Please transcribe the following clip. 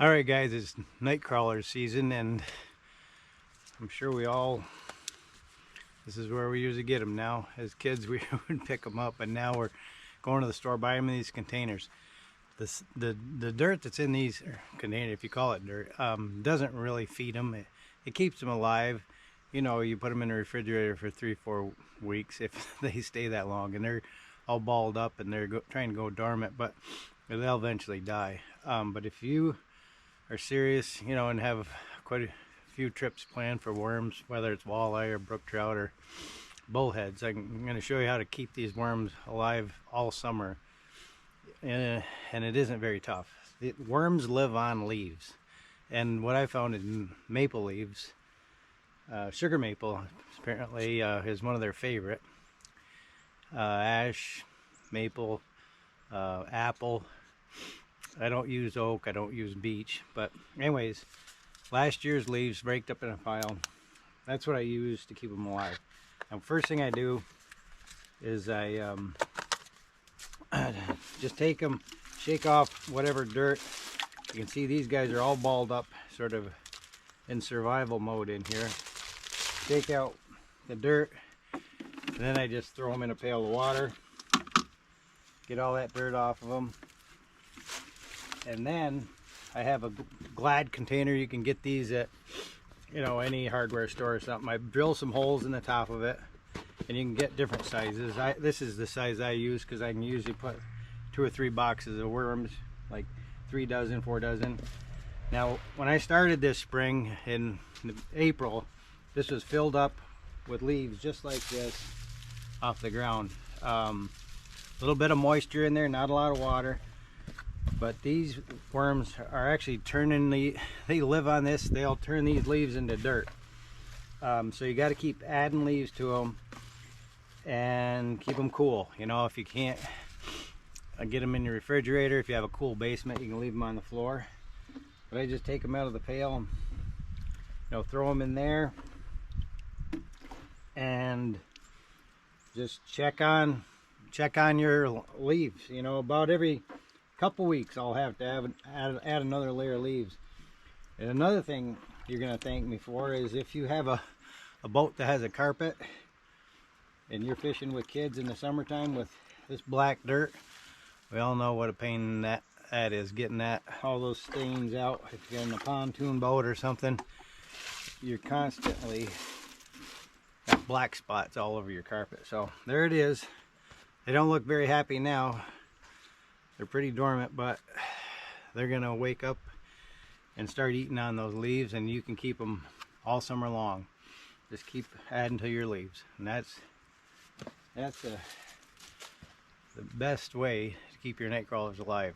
Alright guys, it's nightcrawler season, and I'm sure this is where we usually get them now. As kids we would pick them up, and now we're going to the store, buy them in these containers. The dirt that's in these containers, if you call it dirt, doesn't really feed them. It keeps them alive. You know, you put them in the refrigerator for 3-4 weeks if they stay that long, and they're all balled up and they're trying to go dormant, but they'll eventually die. But if you are serious, you know, and have quite a few trips planned for worms, whether it's walleye or brook trout or bullheads, I'm going to show you how to keep these worms alive all summer. And it isn't very tough. Worms live on leaves, and what I found in maple leaves, sugar maple apparently is one of their favorite. Ash, maple, apple. I don't use oak, I don't use beech, but anyways, last year's leaves raked up in a pile. That's what I use to keep them alive. Now, first thing I do is I just take them, shake off whatever dirt. You can see these guys are all balled up, sort of in survival mode in here. Take out the dirt, and then I just throw them in a pail of water, get all that dirt off of them. And then I have a Glad container. You can get these at, you know, any hardware store or something. I drill some holes in the top of it, and you can get different sizes. This is the size I use because I can usually put 2 or 3 boxes of worms, like 3 dozen, 4 dozen. Now, when I started this spring in April, this was filled up with leaves just like this off the ground. A little bit of moisture in there, not a lot of water. But these worms are actually they live on this, they'll turn these leaves into dirt. So you got to keep adding leaves to them and keep them cool. You know, if you can't get them in your refrigerator, if you have a cool basement, you can leave them on the floor. But I just take them out of the pail and, you know, throw them in there and just check on your leaves. You know, about every couple weeks I'll have to add another layer of leaves. And another thing you're going to thank me for is if you have a boat that has a carpet and you're fishing with kids in the summertime with this black dirt. We all know what a pain that is, getting all those stains out. If you're in a pontoon boat or something, you're constantly got black spots all over your carpet. So there it is. They don't look very happy now. They're pretty dormant, but they're gonna wake up and start eating on those leaves, and you can keep them all summer long. Just keep adding to your leaves, and that's the best way to keep your night crawlers alive.